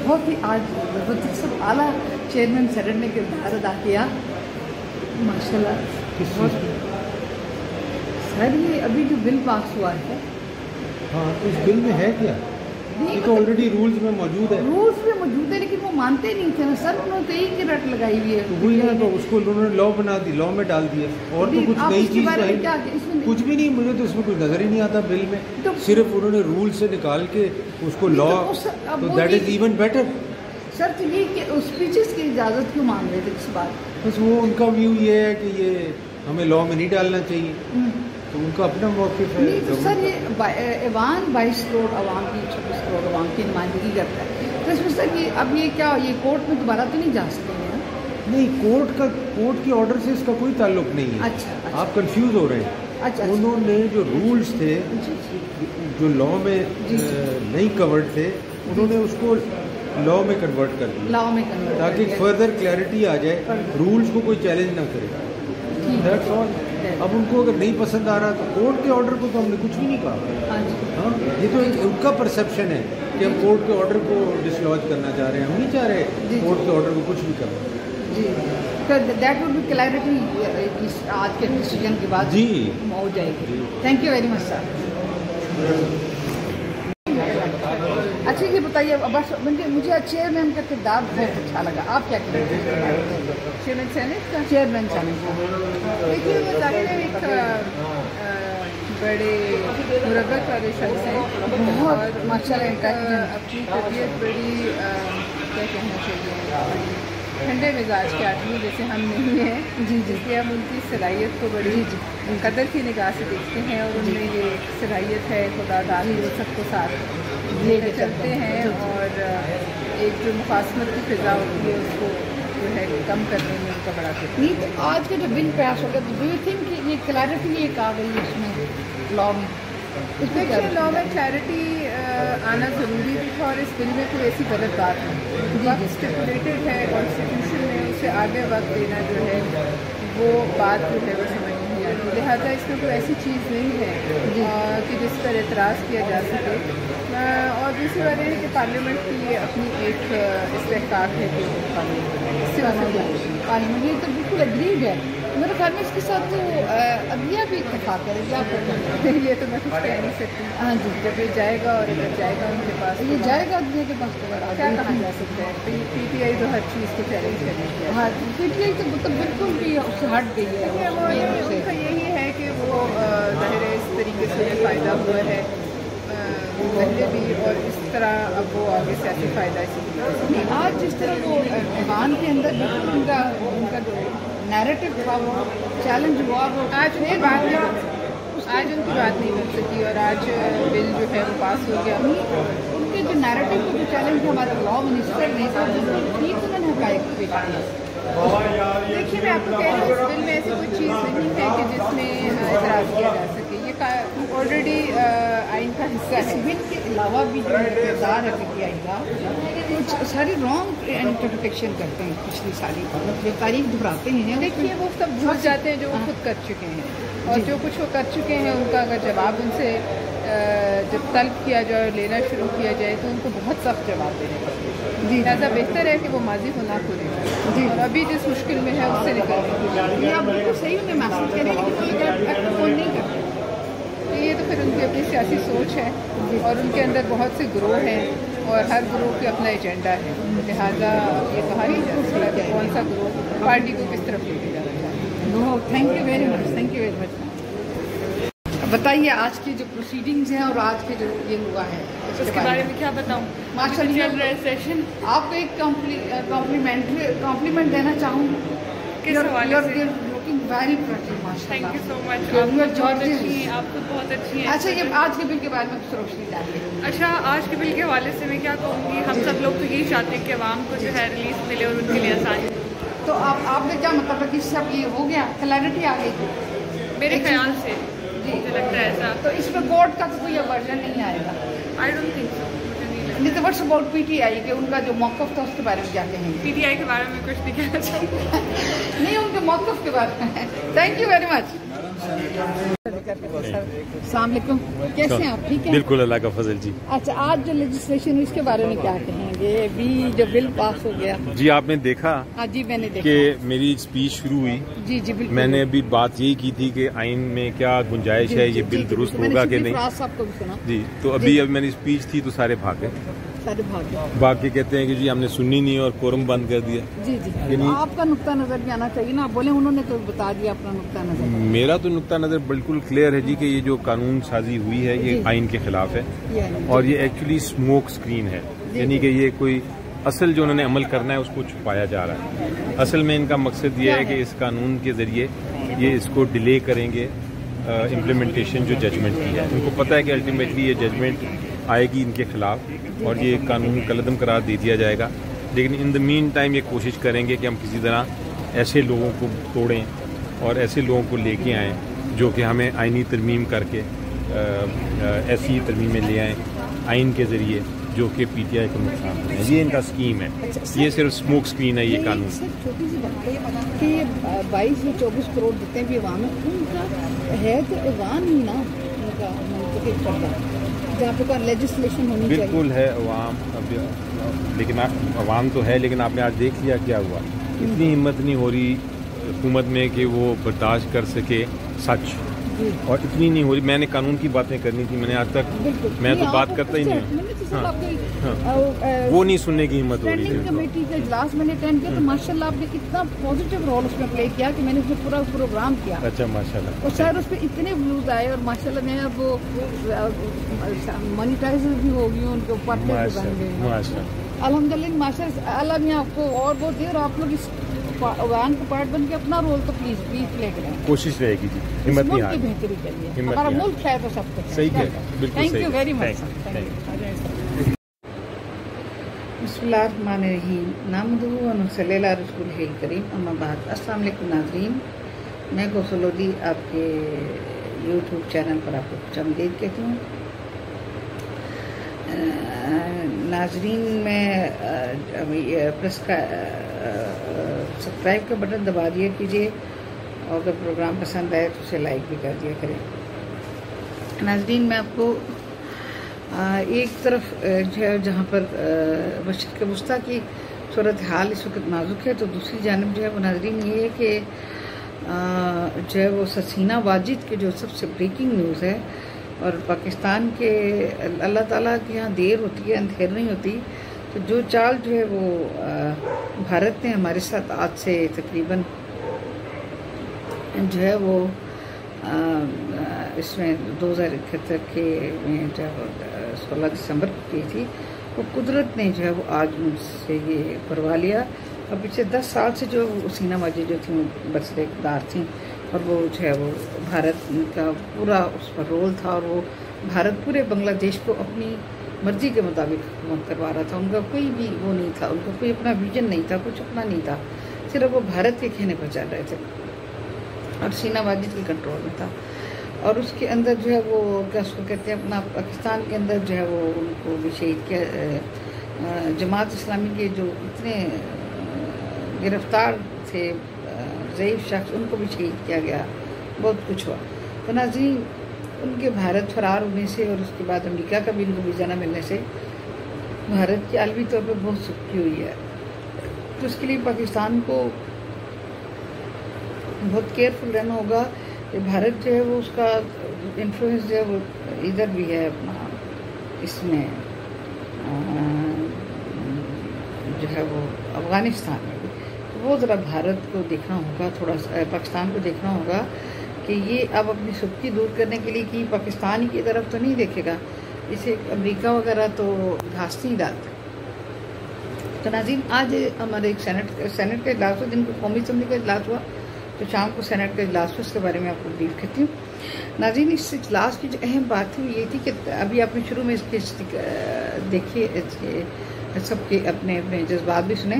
बहुत ही आज ज़बरदस्त आला चेयरमैन सेनेट ने किरदार अदा किया माशाल्लाह। सर ये अभी जो बिल पास हुआ है, हाँ, इस बिल में है क्या? ये तो ऑलरेडी रूल्स में मौजूद है। रूल्स में मौजूद है, लेकिन वो मानते नहीं थे ना सर। उन्होंने तो एक ही रट लगाई हुई है। तो वही ना, तो उसको उन्होंने लॉ बना दी, लॉ में डाल दिया, और तो कुछ नई चीज़ तो है कुछ भी नहीं। मुझे तो इसमें कुछ नज़र ही नहीं आता बिल में, सिर्फ उन्होंने रूल से निकाल के उसको लॉ, तो that is even better. Sir तो ये स्पीचेस की इजाज़त क्यों मांग रहे थे इस बार? बस वो उनका व्यू ये है कि ये हमें लॉ में नहीं डालना चाहिए, तो उनका अपना मौक़िफ़ है। नहीं तो सर ये ऐवान 22 करोड़ आवाम की, 26 करोड़ आवाम की नुमाइंदगी करता है, तो इसमें सर ये अब ये क्या, ये कोर्ट में दोबारा तो नहीं जा सकते हैं? नहीं, कोर्ट के ऑर्डर से इसका कोई ताल्लुक नहीं है। अच्छा, आप कंफ्यूज हो रहे हैं। अच्छा, उन्होंने जो रूल्स थे जो लॉ में नहीं कवर्ड थे, उन्होंने उसको लॉ में कन्वर्ट कर दिया, लॉ में कन्वर्ट, ताकि फर्दर क्लैरिटी आ जाए, रूल्स को कोई चैलेंज ना करे। That's all. अब उनको अगर नहीं पसंद आ रहा तो कोर्ट के ऑर्डर को तो हमने कुछ भी नहीं कहा। हाँ, ये तो उनका परसेप्शन है कि हम कोर्ट के ऑर्डर को डिसलॉज करना चाह रहे हैं। हम नहीं चाह रहे कोर्ट के ऑर्डर को कुछ भी करना। जी, दैट वुड बी क्लैरिटी आज के डिसीजन के बाद जी हो जाएगी। Thank you very much sir. अच्छा ये बताइए, बस मुझे चेयरमैन का किरदार बहुत अच्छा लगा, आप क्या कहेंगे? चेयरमैन सेनेट का, चेयरमैन सेनेट का देखिए वो ज़ाहिर है एक बड़े मुरब्बत वाले शख्स हैं, बहुत माशाल्लाह इनका अपनी तबीयत बड़ी क्या कहना चाहिए, ठंडे मिजाज के आदमी जैसे हम नहीं हैं। जी, जिसकी हम उनकी सलाहियत को बड़ी कदर की निगाह से देखते हैं, और उनमें ये सलाहियत है खुदा दादी वो सबको साथ लेकर चलते हैं, और एक जो मुखासमत की फिजा होती है उसको जो है कम करने में उनका बड़ा किरदार। नहीं तो आज का जो बिल पास हो गया, तो डू यू थिंक कि ये क्लैरिटी एक आ गई इसमें लॉ में? देखिए लॉ में क्लैरिटी आना ज़रूरी भी था, और इस बिल में कोई ऐसी गलत बात नहीं, वक्त स्टिपुलेटेड है कॉन्स्टिट्यूशन में, उससे आगे वक्त देना जो है वो बात जो है वो समझ नहीं आती। लिहाजा इसमें कोई ऐसी चीज़ नहीं है कि जिस पर एतराज़ किया जा सके। और दूसरी बात ये है कि पार्लियामेंट की अपनी एक इस्तेहकाक है कि पार्लियामेंट, ये तो बिल्कुल एग्रीड है। मेरे ख्याल में इसके साथ तो अदलिया भी इत्तेफाक करेगी। आप ये तो मैं कुछ कह नहीं सकती। हाँ जी, जब ये जाएगा और अगर जाएगा उनके पास, ये जाएगा अदलिया के पास तो क्या कहा जा सकता है? PTI तो हर चीज़ को चैलेंज करेगी। हाँ, PTI तो मतलब बिल्कुल भी उससे हट गई है। उनका यही है कि वो ज़ाहिर है इस तरीके से फ़ायदा हुआ है पहले भी, और इस तरह अब वो आगे से ऐसे फ़ायदा इसी आज जिस तरह वो ऐवान के अंदर उनका जो नैरेटिव था वो चैलेंज हुआ, वो आज उनकी बात नहीं बन सकी, और आज बिल जो है वो पास हो गया। उनके जो नैरेटिव को जो चैलेंज हमारे लॉ मिनिस्टर ने था, बिल्कुल ठीक उन्होंने हकायक पेश किया। देखिए मैं आपको कह रही हूँ, इस बिल में ऐसी कोई चीज़ नहीं है कि जिसमें एतराज़ किया जा सके, ये ऑलरेडी आइन का हिस्सा है। बिल के अलावा भी जो किरदार है PTI का, कुछ सारी रॉन्ग इंटरप्रिटेशन करते हैं, पिछली सारी जो तारीख दोहराते हैं। देखिए वो सब भूल जाते हैं जो वो खुद कर चुके हैं, और जो कुछ वो कर चुके हैं उनका अगर जवाब उनसे जब तलब किया जाए, लेना शुरू किया जाए, तो उनको बहुत सख्त जवाब देने पड़ते हैं। लिहाजा बेहतर है कि वो माजी को ना भूलें, और अभी जिस मुश्किल में है उससे निकलने की। ये आप बिल्कुल सही उन्हें महसूस करें, लेकिन वो नहीं करते। ये तो फिर उनकी अपनी सियासी सोच है, और उनके अंदर बहुत से ग्रोह हैं, और हर ग्रोह के अपना एजेंडा है। लिहाजा ये कहा नहीं जा सकता कि कौन सा ग्रोह पार्टी को किस तरफ लेके जाना चाहता है। Thank you very much, thank you very much. बताइए आज की जो प्रोसीडिंग्स हैं और आज के जो ये हुआ है उसके बारे में क्या बताऊँ? माशाल्लाह सेशन आपको एक कॉम्प्लीमेंट देना चाहूँगी। किस हवाले से? लुकिंग वेरी प्रिटी माशाल्लाह। Thank you so much. आप बहुत अच्छी हैं, आप तो बहुत अच्छी हैं। अच्छा, ये आज के बिल के बारे में कुछ रोशनी डालिए। अच्छा, आज के बिल के हवाले से मैं क्या कहूँगी, हम सब लोग तो यही चाहते हैं कि आवाम को जो है रिलीफ मिले और उनके लिए आसानी। तो आपने क्या मतलब है कि सब ये हो गया, क्लैरिटी आ गई मेरे ख्याल से? मुझे लगता है ऐसा। तो इसमें कोर्ट का तो कोई वर्जन नहीं आएगा? I don't think so. नहीं तो व्हाट्स अबाउट PTI के उनका जो मौक़िफ़ था उसके बारे में क्या कहेंगे? PTI के बारे में कुछ नहीं कहना चाहिए। नहीं, उनके मौक़िफ़ के बारे में। Thank you very much. अस्सलाम वालेकुम, कैसे हैं आप? ठीक है, बिल्कुल, अल्लाह का फजल जी। अच्छा, आज जो लेजिस्लेशन हुई इसके बारे में क्या कहेंगे? अभी जो बिल पास हो गया। जी, आपने देखा? हाँ जी, मैंने देखा कि मेरी स्पीच शुरू हुई। जी जी बिल्कुल। मैंने अभी बात यही की थी कि आइन में क्या गुंजाइश है, ये बिल दुरुस्त होगा कि नहीं। आपको भी सुना जी, तो अभी मेरी स्पीच थी तो सारे भाग गए। भाग के कहते हैं कि जी हमने सुननी नहीं और कोरम बंद कर दिया। जी जी, आपका नुक्ता नजर भी आना चाहिए ना, आप बोले उन्होंने तो बता दिया अपना नुक्ता नजर। मेरा तो नुक्ता नजर बिल्कुल क्लियर है जी कि ये जो कानून साजी हुई है ये आइन के खिलाफ है और ये एक्चुअली स्मोक स्क्रीन है, यानी कि ये कोई असल जो उन्होंने अमल करना है उसको छुपाया जा रहा है। असल में इनका मकसद ये है कि इस कानून के जरिए ये इसको डिले करेंगे इम्प्लीमेंटेशन जो जजमेंट की है। उनको पता है कि अल्टीमेटली ये जजमेंट आएगी इनके खिलाफ और ये कानून कलअदम करार दे दिया जाएगा, लेकिन इन द मीन टाइम ये कोशिश करेंगे कि हम किसी तरह ऐसे लोगों को तोड़ें और ऐसे लोगों को लेके आएँ जो कि हमें आइनी तरमीम करके ऐसी तरमीमें ले आएँ आइन के ज़रिए जो कि पीटीआई को नुकसान है। ये इनका स्कीम है। ये सिर्फ स्मोक स्क्रीन है ये कानून। छोटी सी बात है कि 22 या 24 करोड़ जितने भी अवाम है उनका है तो अवाम ही ना, उनका मुंतखब करता जहाँ पे लेजिस्लेशन होनी चाहिए। बिल्कुल है अवाम, लेकिन अवाम तो है, लेकिन आपने आज देख लिया क्या हुआ। इतनी हिम्मत नहीं हो रही हुकूमत में कि वो बर्दाश्त कर सके सच, और इतनी नहीं हो रही। मैंने कानून की बातें करनी थी, मैंने आज तक मैं तो बात करता ही नहीं हूँ। वो नहीं सुनने की हिम्मत हो रही है। कमेटी का इजलास मैंने अटेंड किया तो माशाल्लाह आपने इतना पॉजिटिव रोल उसमें प्ले किया कि मैंने उसमें पूरा प्रोग्राम किया। अच्छा, माशाल्लाह। और शायद उस पर इतने व्यूज आए और माशाल्लाह मैं अब वो मोनिटाइज भी हो गई, उनके ऊपर अल्हम्दुलिल्लाह माशाल्लाह। अल्लाह ने आपको और वो दे, और आप लोग इस अवान का पार्ट बन के अपना रोल तो प्लीज प्ले करें। कोशिश रहेगी जी, हिम्मत नहीं हार, बेहतरी के लिए हमारा मुल्क है तो सब कुछ सही है। बिल्कुल थैंक यू वेरी मच। बिस्मिल्लाहिर्रहमानिर्रहीम, नामदुहु व नसल्ली अला रसूलिहिल करीम, अम्मा बाद। अस्सलाम वालेकुम नाज़रीन, मैं गौसर लोधी आपके यूट्यूब चैनल पर आपको खुशामदीद कहती हूँ। नाज़रीन, मैं प्रेस का सब्सक्राइब का बटन दबा दिया कीजिए और अगर प्रोग्राम पसंद आए तो उसे लाइक भी कर दिया करें। नाज़रीन, मैं आपको एक तरफ जो है जहाँ पर मस्जिद वस्ता की सूरत हाल इस वक्त नाजुक है, तो दूसरी जानब जो है वो नाज़रीन ये है कि जो है वो हसीना वाजिद के जो सबसे ब्रेकिंग न्यूज़ है, और पाकिस्तान के अल्लाह ताला के यहाँ देर होती है अंधेर नहीं होती, तो जो चाल जो है वो भारत ने हमारे साथ आज से तकरीबन जो है वो इसमें 2071 के में जब 16 दिसंबर को की थी, वो कुदरत ने जो है वो आज मुझसे ये करवा लिया। और पिछले 10 साल से जो हसीना वाजिद जो थी वो बरसरेदार थी, और वो जो है वो भारत का पूरा उस पर रोल था, और वो भारत पूरे बांग्लादेश को अपनी मर्जी के मुताबिक हुकूमत करवा रहा था। उनका कोई भी वो नहीं था, उनका कोई अपना विजन नहीं था, कुछ अपना नहीं था, सिर्फ वो भारत के कहने पर चल रहे थे और हसीना वाजिद के कंट्रोल में था। और उसके अंदर जो है वो क्या उसको कहते हैं, अपना पाकिस्तान के अंदर जो है वो उनको भी शहीद किया। जमात इस्लामी के जो इतने गिरफ्तार थे ज़ईफ़ शख्स, उनको भी शहीद किया गया, बहुत कुछ हुआ। तो नाज़रीन, उनके भारत फरार होने से और उसके बाद अमेरिका का भी इनको वीज़ा न मिलने से भारत की आलमी तौर पर बहुत सुस्ती हुई है। तो उसके लिए पाकिस्तान को बहुत केयरफुल रहना होगा कि भारत जो है वो उसका इन्फ्लुएंस जो है वो इधर भी है अपना, इसमें जो है वो अफ़गानिस्तान में भी, तो वो ज़रा भारत को देखना होगा, थोड़ा पाकिस्तान को देखना होगा कि ये अब अपनी सुस्ती दूर करने के लिए कि पाकिस्तान की तरफ तो नहीं देखेगा, इसे अमेरिका वगैरह तो घास नहीं डालते। तो नाज़रीन, आज हमारे एक सेनेट का इजलास हुआ, दिन को कौमी असम्बली का इजलास हुआ, तो शाम को सेनेट का इजलास हुआ, इसके बारे में आपको ब्रीफ करती हूँ। नाज़रीन, इस इजलास की जो अहम बात थी ये थी कि अभी आपने शुरू में इसके देखिए, सबके अपने अपने जज्बात भी सुने।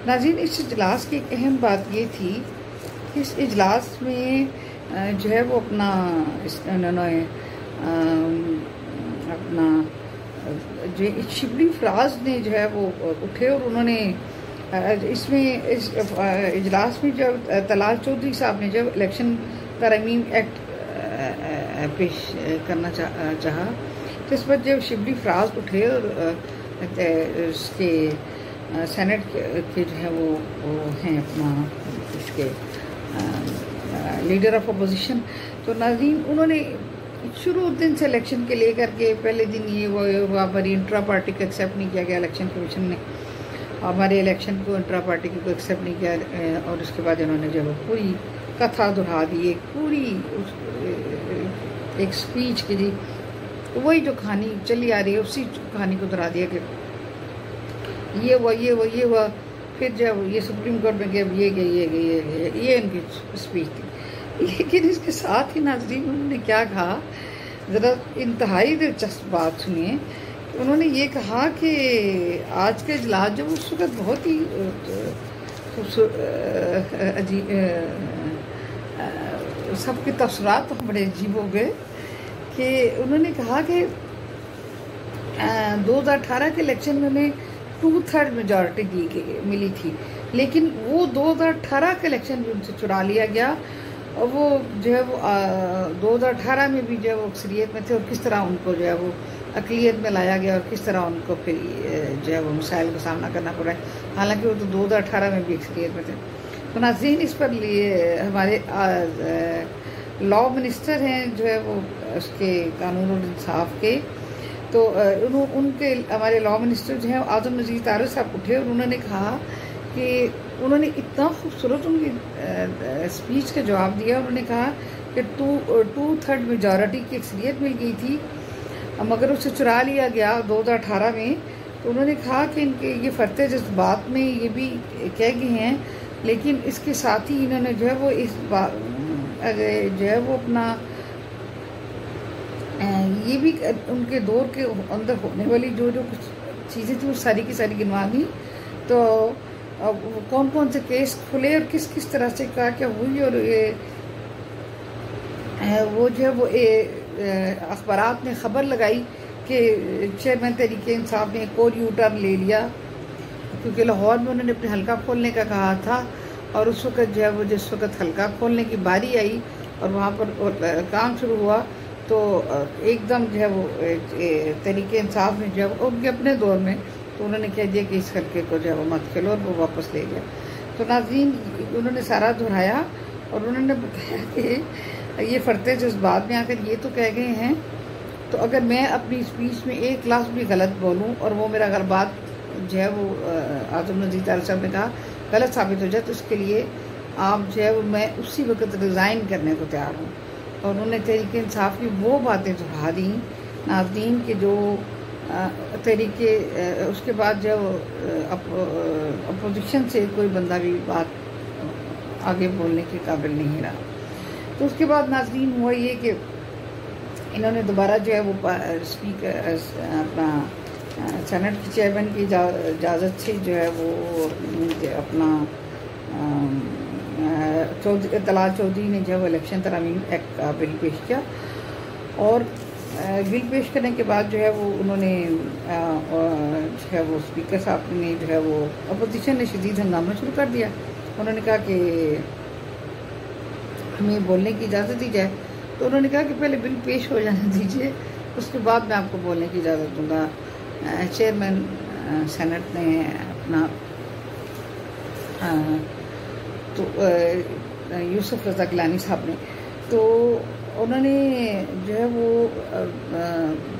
नाज़रीन, इस इजलास की एक अहम बात ये थी कि इस इजलास में जो है वो अपना उन्होंने अपना जो शिबली फराज ने जो है वो उठे और उन्होंने इसमें इस इजलास में जब तलाल चौधरी साहब ने जब इलेक्शन तरमीम एक्ट पेश करना चाहा। तो इस पर जब शिबली फराज उठे और उसके सेनेट के जो है वो हैं अपना इसके लीडर ऑफ अपोजिशन, तो नाज़रीन उन्होंने शुरू दिन से इलेक्शन के लेकर के पहले दिन ये वो हमारी इंट्रा पार्टी को एक्सेप्ट नहीं किया गया, इलेक्शन कमीशन ने हमारे इलेक्शन को इंट्रा पार्टी को एक्सेप्ट नहीं किया, और उसके बाद इन्होंने जब पूरी कथा दोहरा दी, एक पूरी एक स्पीच की दी, तो वही जो कहानी चली आ रही है उसी कहानी को दोहरा दिया कि ये हुआ, फिर जब ये सुप्रीम कोर्ट में गया ये गई ये इनकी स्पीच थी। लेकिन इसके साथ ही नाज़रीन उन्होंने क्या कहा, ज़रा इंतहाई दिलचस्प बात सुनिए। उन्होंने ये कहा कि आज का इजलास जब उस वक्त बहुत ही अजीब, सबके तसरात तो बड़े अजीब हो गए कि उन्होंने कहा कि 2018 के इलेक्शन में उन्हें 2/3 मेजॉरिटी मिली थी, लेकिन वो 2018 के इलेक्शन भी उनसे चुरा लिया गया, और वो जो है वो 2018 में भी जो है वो अक्सरियत में थे, और किस तरह उनको जो है वो अक़लियत में लाया गया, और किस तरह उनको फिर जो है वो मसाइल का सामना करना पड़ा है, हालांकि वो तो 2018 में भी अक्सरियत में थे। तो नाज़रीन इस पर लिए हमारे लॉ मिनिस्टर हैं जो है वो उसके कानून और इंसाफ के, तो उनके हमारे लॉ मिनिस्टर जो हैं आज़म नज़ीर तारड़ साहब उठे और उन्होंने कहा कि उन्होंने इतना खूबसूरत उनकी स्पीच का जवाब दिया। उन्होंने कहा कि 2/3 मेजॉरिटी की अक्सरियत मिल गई थी, मगर उसे चुरा लिया गया 2018 में। तो उन्होंने कहा कि इनके ये फर्ते जज्बात में ये भी कह गए हैं, लेकिन इसके साथ ही इन्होंने जो है वो इस बात जो है वो अपना ये भी उनके दौर के अंदर होने वाली जो कुछ चीज़ें थी वो सारी की सारी गिनवा दी। तो कौन कौन से केस खुले और किस किस तरह से क्या हुई, और वो जो है वो अखबारात ने खबर लगाई कि चेयरमैन तहरीक इंसाफ ने एक और यू टर्न ले लिया, क्योंकि लाहौर में उन्होंने अपने हल्का खोलने का कहा था, और उस वक्त जो है वो जिस वक्त हल्का खोलने की बारी आई और वहाँ पर काम शुरू हुआ, तो एकदम जो है वो तहरीक इंसाफ ने जो है उनके अपने दौर में तो उन्होंने कह दिया कि इस हल्के को जो है वो मत खेलो, और वो वापस ले गया। तो नाज़रीन उन्होंने सारा दोहराया और उन्होंने बताया कि ये फरते जज्बात में आकर ये तो कह गए हैं, तो अगर मैं अपनी स्पीच में एक लफ्ज़ भी गलत बोलूँ और वो मेरा अगर बात जो है वो आज़म नज़ीर तारड़ साहब ने कहा गलत साबित हो जाए, तो उसके लिए आप जो है वो मैं उसी वक्त रिज़ाइन करने को तैयार हूँ। और उन्होंने तहरीक इंसाफ की वो बातें दोहरा दी नाज़रीन के जो तरीके, उसके बाद जब अपोजिशन से कोई बंदा भी बात आगे बोलने के काबिल नहीं रहा। तो उसके बाद नाज़रीन हुआ ये कि इन्होंने दोबारा जो है वो स्पीकर अपना सेनेट के चेयरमैन की इजाज़त से जो है वो अपना तलाल चौधरी ने जो इलेक्शन तरमीम एक्ट का बिल पेश किया, और बिल पेश करने के बाद जो है वो उन्होंने जो है वो स्पीकर साहब ने जो है वो अपोजिशन ने शदीद हंगामा शुरू कर दिया। उन्होंने कहा कि हमें बोलने की इजाज़त दी जाए, तो उन्होंने कहा कि पहले बिल पेश हो जाने दीजिए, उसके बाद मैं आपको बोलने की इजाज़त दूँगा। चेयरमैन सेनेट ने अपना तो यूसुफ रज़ा गिलानी साहब ने, तो उन्होंने जो है वो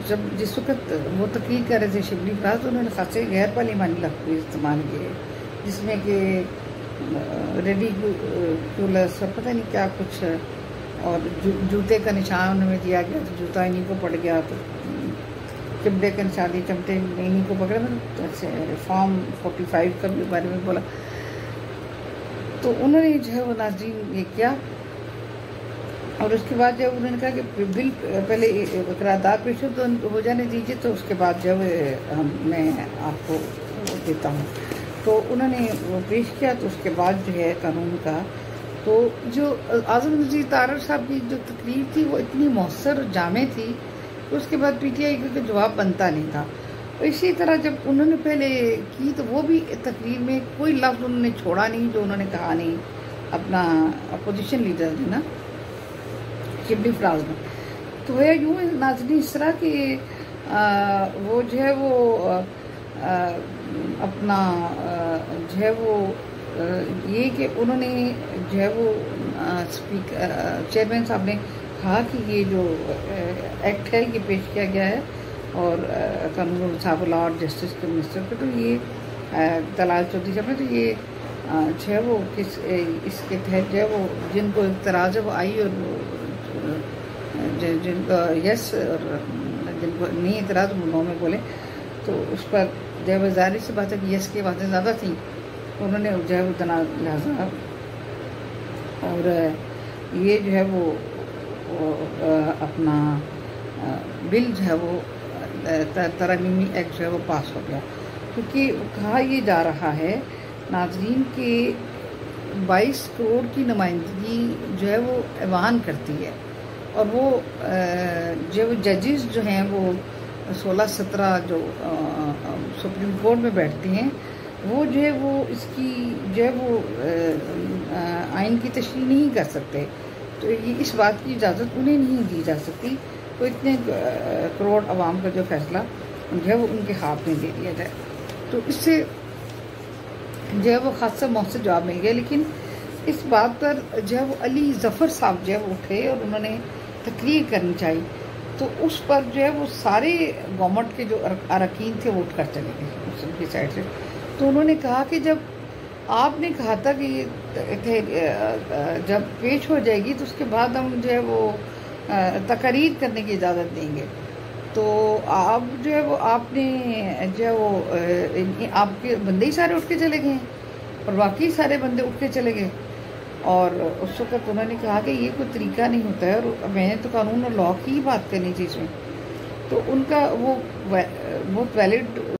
जब जिस वक्त वो तकरीर कर रहे थे शिबली फराज, तो उन्होंने खासे गैर पार्लिमानी लफ्ज़ इस्तेमाल किए, जिसमें कि रेडिकुलस पता नहीं क्या कुछ, और जूते का निशान उन्हें दिया गया, तो जूता इन्हीं को पड़ गया, तो चिमटे का निशान दिए, चमटे इन्हीं को पकड़ा, मैंने फॉर्म 45 का भी बारे में बोला। तो उन्होंने जो है वो नाज़रीन ये किया, और उसके बाद जब उन्होंने कहा कि बिल पहले करारदाद पेश हो जाने दीजिए, तो उसके बाद जब मैं आपको देता हूँ। तो उन्होंने वो पेश किया, तो उसके बाद जो है कानून का, तो जो आज़म नज़ीर तारड़ साहब की जो तकरीर थी वो इतनी मौसर और जामे थी, तो उसके बाद PTI का जवाब बनता नहीं था। तो इसी तरह जब उन्होंने पहले की, तो वो भी तकरीर में कोई लफ्ज़ उन्होंने छोड़ा नहीं जो उन्होंने कहा नहीं, अपना अपोजिशन लीडर ने ना। शिबली फ्लावर्स में। तो है यूँ नाज़रीन इस तरह कि वो जो है वो अपना जो है वो ये कि उन्होंने जो है वो स्पीकर चेयरमैन साहब ने कहा कि ये जो एक्ट है ये पेश किया गया है और कानून साहब लॉ और जस्टिस के मिनिस्टर को, तो ये दलाल चौधरी साहब ने, तो ये जो है वो इसके तहत जो है वो जिनको इतराज़ है वो आई और जिनको यस और जिनको नहीं इतराज़ वो नो में बोले, तो उस पर जो है ज़ाहिर सी बात है कि यस की बातें ज़्यादा थी, उन्होंने जो है वो लिहाजा और ये जो है वो अपना बिल जो है वो तरमीमी एक्ट जो है वो पास हो गया, क्योंकि कहा ये जा रहा है नाज़रीन के 22 करोड़ की नुमाइंदगी जो है वो ऐवान करती है, और वो जो जजेस जो हैं वो 16-17 जो सुप्रीम कोर्ट में बैठते हैं, वो जो है वो इसकी जो है वो आइन की तशरीह नहीं कर सकते, तो ये इस बात की इजाज़त उन्हें नहीं दी जा सकती तो इतने करोड़ आवाम का जो फैसला जो है वो उनके हाथ में दे दिया जाए। तो इससे जो है वो खासा मौसर जवाब मिल गया, लेकिन इस बात पर जो है वो अली ज़फ़र साहब जो है वो उठे और उन्होंने तकरीर करनी चाहिए, तो उस पर जो है वो सारे गवर्नमेंट के जो अरकान थे वो उठ कर चले गए मुस्लिम की साइड से। तो उन्होंने कहा कि जब आपने कहा था कि ये जब पेश हो जाएगी तो उसके बाद हम जो है वो तकरीर करने की इजाज़त देंगे, तो आप जो है वो आपने जो है वो आपके बंदे ही सारे उठ के चले गए और बाकी सारे बंदे उठ के चले गए, और उस वक्त उन्होंने कहा कि ये कोई तरीका नहीं होता है और मैंने तो कानून और लॉ की ही बात करनी थी इसमें, तो उनका वो वैलिड